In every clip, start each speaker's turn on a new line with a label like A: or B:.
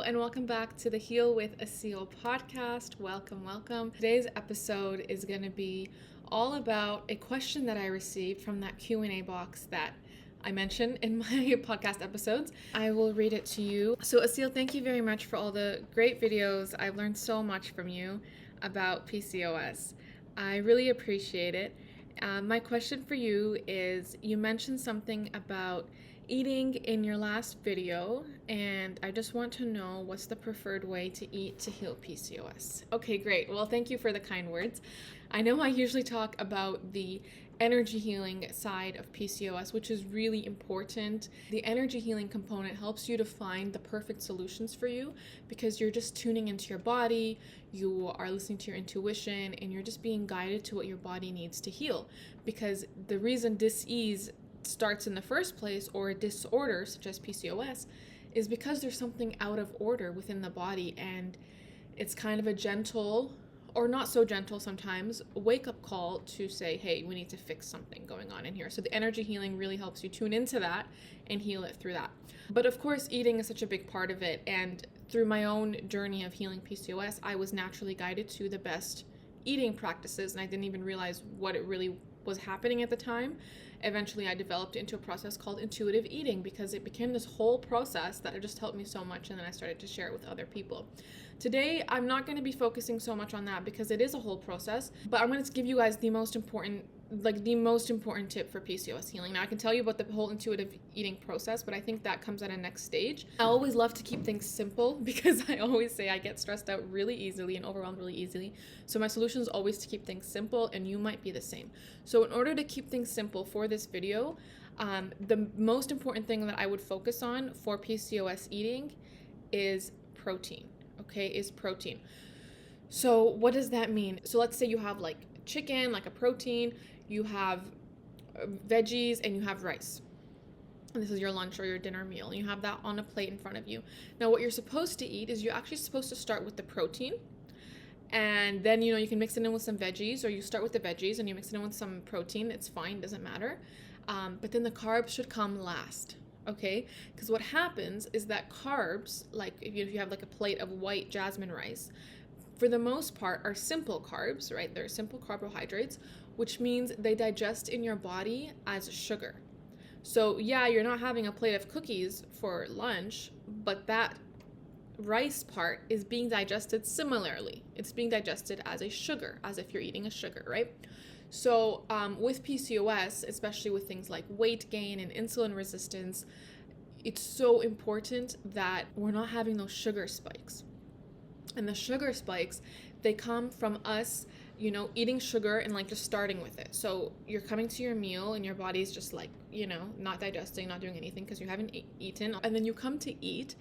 A: and welcome back to the Heal with Asil podcast. Welcome. Today's episode is going to be all about a question that I received from that Q&A box that I mentioned in my podcast episodes. I will read it to you. So Asil, thank you very much for all the great videos. I've learned so much from you about PCOS. I really appreciate it. My question for you is, you mentioned something about eating in your last video, and I just want to know what's the preferred way to eat to heal PCOS. Okay, great. Well, thank you for the kind words. I know I usually talk about the energy healing side of PCOS, which is really important. The energy healing component helps you to find the perfect solutions for you because you're just tuning into your body, you are listening to your intuition, and you're just being guided to what your body needs to heal. Because the reason dis-ease starts in the first place, or a disorder such as PCOS, is because there's something out of order within the body, and it's kind of a gentle, or not so gentle sometimes, wake-up call to say, hey, we need to fix something going on in here. So the energy healing really helps you tune into that and heal it through that. But of course, eating is such a big part of it, and through my own journey of healing PCOS, I was naturally guided to the best eating practices, and I didn't even realize what it really was happening at the time. Eventually I developed into a process called intuitive eating because it became this whole process that just helped me so much, and then I started to share it with other people. Today I'm not going to be focusing so much on that because it is a whole process, but I'm going to give you guys the most important tip for PCOS healing. Now I can tell you about the whole intuitive eating process, but I think that comes at a next stage. I always love to keep things simple because I always say I get stressed out really easily and overwhelmed really easily. So my solution is always to keep things simple, and you might be the same. So in order to keep things simple for this video, the most important thing that I would focus on for PCOS eating is protein. Okay, is protein. So what does that mean? So let's say you have like chicken, like a protein, you have veggies, and you have rice. And this is your lunch or your dinner meal. You have that on a plate in front of you. Now what you're supposed to eat is you're actually supposed to start with the protein, and then you can mix it in with some veggies, or you start with the veggies and you mix it in with some protein. It's fine, doesn't matter. But then the carbs should come last. Okay, because what happens is that carbs, like if you have like a plate of white jasmine rice, for the most part are simple carbs, right? They're simple carbohydrates, which means they digest in your body as sugar. So yeah, you're not having a plate of cookies for lunch, but that rice part is being digested similarly. It's being digested as a sugar, as if you're eating a sugar, right? So with PCOS, especially with things like weight gain and insulin resistance, it's so important that we're not having those sugar spikes. And the sugar spikes, they come from us, eating sugar and like just starting with it. So you're coming to your meal and your body's just like, not digesting, not doing anything because you haven't eaten. And then you come to eat,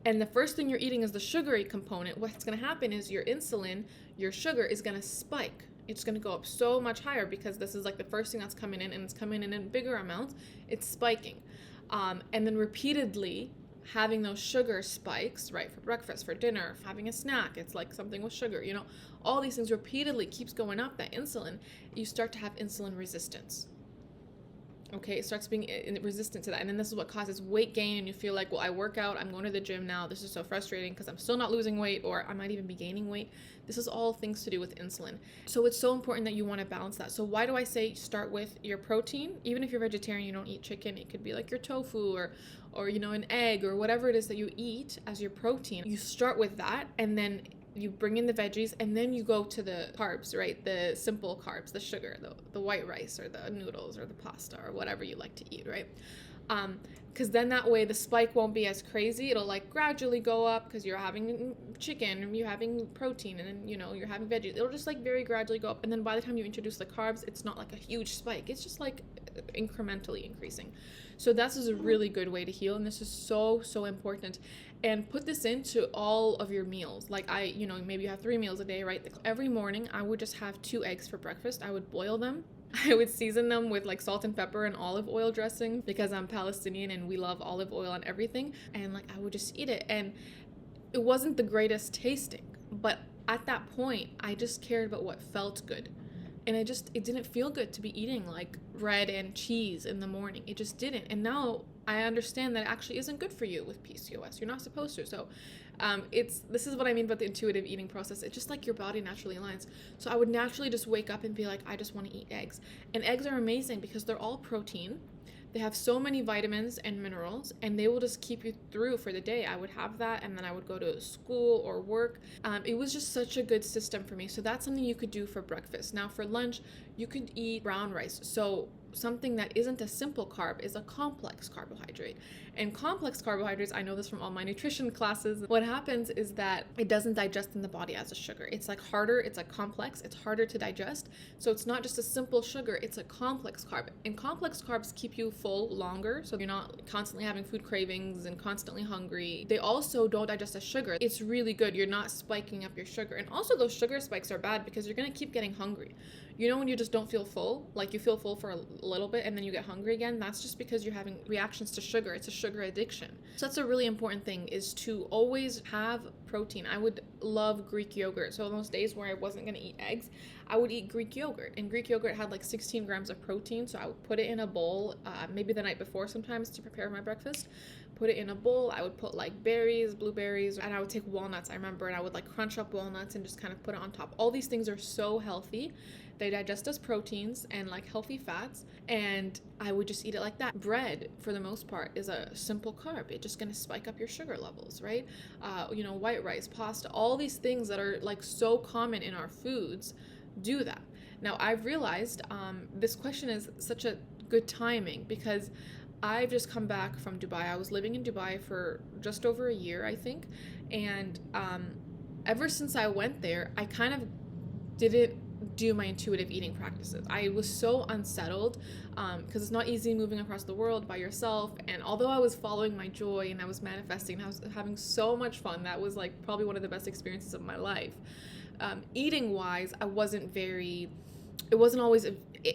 A: and the first thing you're eating is the sugary component. What's going to happen is your insulin, your sugar is going to spike. It's going to go up so much higher because this is like the first thing that's coming in, and it's coming in bigger amounts. It's spiking. And then repeatedly having those sugar spikes, right, for breakfast, for dinner, for having a snack, it's like something with sugar, all these things repeatedly keeps going up, that insulin, you start to have insulin resistance. Okay, it starts being resistant to that, and then this is what causes weight gain, and you feel like, well, I work out, I'm going to the gym now, this is so frustrating because I'm still not losing weight, or I might even be gaining weight. This is all things to do with insulin. So it's so important that you want to balance that. So why do I say start with your protein? Even if you're vegetarian, you don't eat chicken, it could be like your tofu or an egg or whatever it is that you eat as your protein. You start with that, and then you bring in the veggies, and then you go to the carbs, right? The simple carbs, the sugar, the white rice or the noodles or the pasta or whatever you like to eat, right? Because then that way the spike won't be as crazy. It'll like gradually go up because you're having chicken, you're having protein, and then you're having veggies. It'll just like very gradually go up, and then by the time you introduce the carbs, it's not like a huge spike. It's just like incrementally increasing. So this is a really good way to heal, and this is so important. And put this into all of your meals. Like maybe you have 3 meals a day, right? Every morning I would just have 2 eggs for breakfast. I would boil them. I would season them with like salt and pepper and olive oil dressing because I'm Palestinian and we love olive oil on everything. And like I would just eat it, and it wasn't the greatest tasting, but at that point I just cared about what felt good. And it didn't feel good to be eating like bread and cheese in the morning. It just didn't. And now I understand that it actually isn't good for you with PCOS. You're not supposed to. So this is what I mean about the intuitive eating process. It's just like your body naturally aligns. So I would naturally just wake up and be like, I just want to eat eggs. And eggs are amazing because they're all protein. They have so many vitamins and minerals, and they will just keep you through for the day. I would have that, and then I would go to school or work. It was just such a good system for me. So that's something you could do for breakfast. Now for lunch, you could eat brown rice. So something that isn't a simple carb is a complex carbohydrate. And complex carbohydrates, I know this from all my nutrition classes, what happens is that it doesn't digest in the body as a sugar. It's like harder, it's like complex, it's harder to digest. So it's not just a simple sugar, it's a complex carb. And complex carbs keep you full longer, so you're not constantly having food cravings and constantly hungry. They also don't digest as sugar. It's really good. You're not spiking up your sugar. And also those sugar spikes are bad because you're gonna keep getting hungry. You know when you just don't feel full, like you feel full for a little bit and then you get hungry again? That's just because you're having reactions to sugar. It's a sugar addiction. So that's a really important thing, is to always have protein. I would love Greek yogurt. So on those days where I wasn't going to eat eggs, I would eat Greek yogurt. And Greek yogurt had like 16 grams of protein. So I would put it in a bowl, maybe the night before sometimes to prepare my breakfast. Put it in a bowl. I would put like berries, blueberries, and I would take walnuts, I remember, and I would like crunch up walnuts and just kind of put it on top. All these things are so healthy. They digest as proteins and like healthy fats, and I would just eat it like that. Bread, for the most part, is a simple carb. It's just going to spike up your sugar levels, right? White rice, pasta, all these things that are like so common in our foods do that. Now, I've realized this question is such a good timing because I've just come back from Dubai. I was living in Dubai for just over a year, I think, and ever since I went there, I kind of didn't do my intuitive eating practices. I was so unsettled because it's not easy moving across the world by yourself, and although I was following my joy and I was manifesting and I was having so much fun, that was like probably one of the best experiences of my life. Eating wise, it wasn't always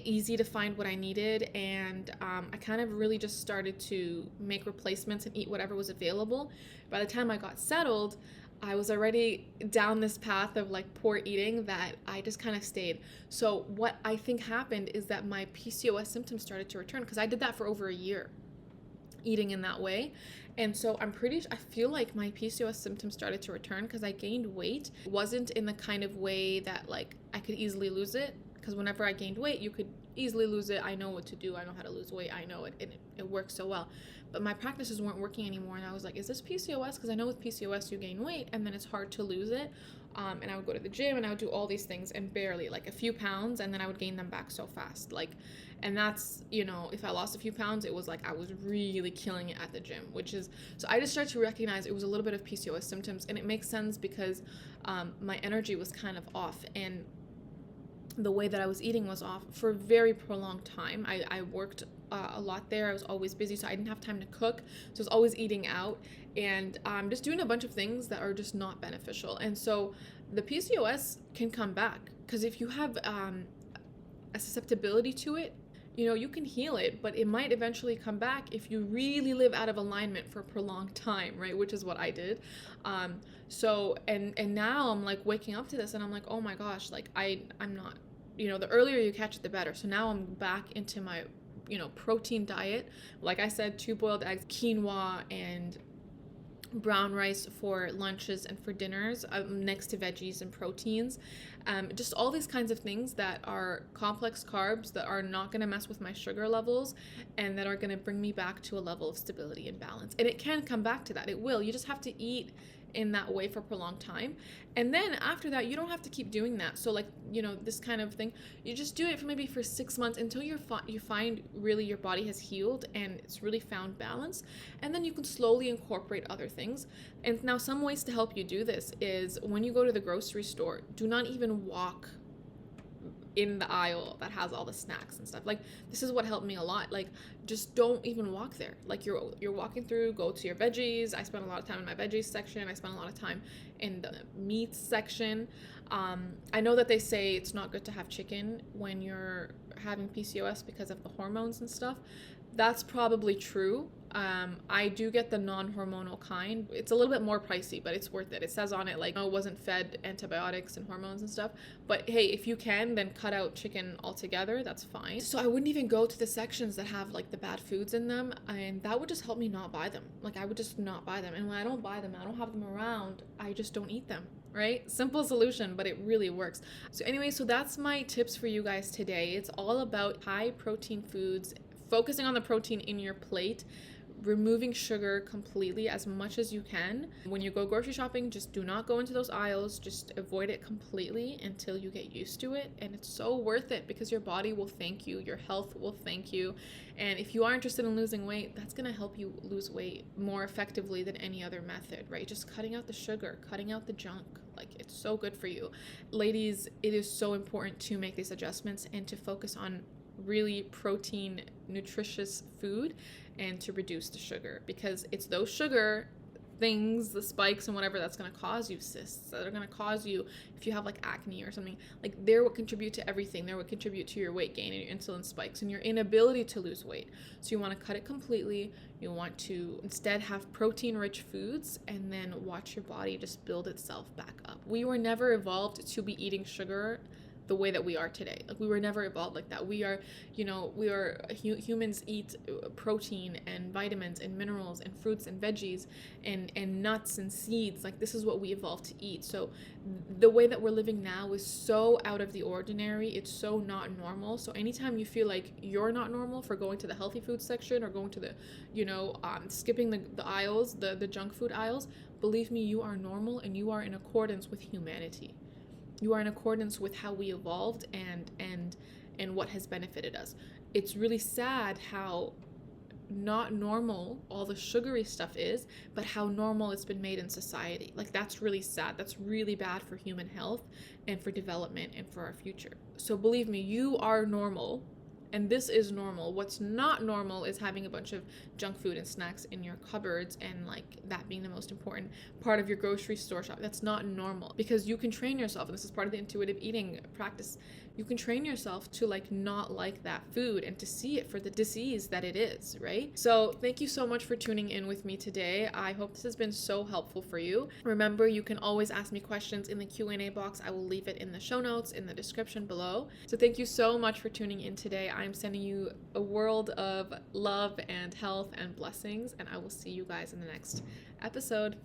A: easy to find what I needed, and I kind of really just started to make replacements and eat whatever was available. By the time I got settled, I was already down this path of like poor eating that I just kind of stayed. So what I think happened is that my PCOS symptoms started to return because I did that for over a year, eating in that way. And so I feel like my PCOS symptoms started to return because I gained weight. It wasn't in the kind of way that like I could easily lose it, because whenever I gained weight, you could easily lose it. I know what to do. I know how to lose weight. I know it, and it works so well. But my practices weren't working anymore, and I was like, is this PCOS? Because I know with PCOS you gain weight and then it's hard to lose it. And I would go to the gym and I would do all these things and barely, like a few pounds, and then I would gain them back so fast. And that's, if I lost a few pounds, it was like I was really killing it at the gym, so I just started to recognize it was a little bit of PCOS symptoms, and it makes sense because my energy was kind of off, and the way that I was eating was off for a very prolonged time. I worked a lot there. I was always busy, so I didn't have time to cook. So I was always eating out and just doing a bunch of things that are just not beneficial. And so the PCOS can come back because if you have a susceptibility to it, you can heal it, but it might eventually come back if you really live out of alignment for a prolonged time, right? Which is what I did. And now I'm like waking up to this and I'm like, oh my gosh, like I'm not, the earlier you catch it, the better. So now I'm back into my, protein diet. Like I said, 2 boiled eggs, quinoa, and brown rice for lunches and for dinners, next to veggies and proteins. Just all these kinds of things that are complex carbs that are not going to mess with my sugar levels and that are going to bring me back to a level of stability and balance. And it can come back to that. It will. You just have to eat in that way for a prolonged time. And then after that, you don't have to keep doing that. So like, this kind of thing, you just do it for 6 months until you find really your body has healed and it's really found balance. And then you can slowly incorporate other things. And now some ways to help you do this is when you go to the grocery store, do not even walk in the aisle that has all the snacks and stuff. Like, this is what helped me a lot. Like, just don't even walk there. Like, you're walking through, go to your veggies. I spent a lot of time in my veggies section. I spent a lot of time in the meats section. I know that they say it's not good to have chicken when you're having PCOS because of the hormones and stuff. That's probably true. I do get the non-hormonal kind. It's a little bit more pricey, but it's worth it. It says on it like, oh, it wasn't fed antibiotics and hormones and stuff. But hey, if you can, then cut out chicken altogether. That's fine. So I wouldn't even go to the sections that have like the bad foods in them, and that would just help me not buy them. Like I would just not buy them. And when I don't buy them, I don't have them around, I just don't eat them. Right? Simple solution, but it really works. So anyway, so that's my tips for you guys today. It's all about high protein foods, focusing on the protein in your plate, removing sugar completely as much as you can. When you go grocery shopping, just do not go into those aisles. Just avoid it completely until you get used to it. And it's so worth it because your body will thank you, your health will thank you. And if you are interested in losing weight, that's going to help you lose weight more effectively than any other method, right? Just cutting out the sugar, cutting out the junk. Like, it's so good for you. Ladies, it is so important to make these adjustments and to focus on really protein, nutritious food and to reduce the sugar, because it's those sugar things, the spikes and whatever, that's going to cause you cysts, that are going to cause you, if you have like acne or something, like they're what contribute to everything. They're what contribute to your weight gain and your insulin spikes and your inability to lose weight. So you want to cut it completely. You want to instead have protein rich foods and then watch your body just build itself back up. We were never evolved to be eating sugar the way that we are today. Like, we were never evolved like that. We are, humans eat protein and vitamins and minerals and fruits and veggies and nuts and seeds. Like, this is what we evolved to eat. So the way that we're living now is so out of the ordinary. It's so not normal. So anytime you feel like you're not normal for going to the healthy food section or going to the, skipping the aisles, the junk food aisles, believe me, you are normal and you are in accordance with humanity. You are in accordance with how we evolved and what has benefited us. It's really sad how not normal all the sugary stuff is, but how normal it's been made in society. Like, that's really sad. That's really bad for human health and for development and for our future. So believe me, you are normal. And this is normal. What's not normal is having a bunch of junk food and snacks in your cupboards and like that being the most important part of your grocery store shop. That's not normal, because you can train yourself, and this is part of the intuitive eating practice. You can train yourself to like not like that food and to see it for the disease that it is, right? So thank you so much for tuning in with me today. I hope this has been so helpful for you. Remember, you can always ask me questions in the Q&A box. I will leave it in the show notes in the description below. So thank you so much for tuning in today. I'm sending you a world of love and health and blessings, and I will see you guys in the next episode.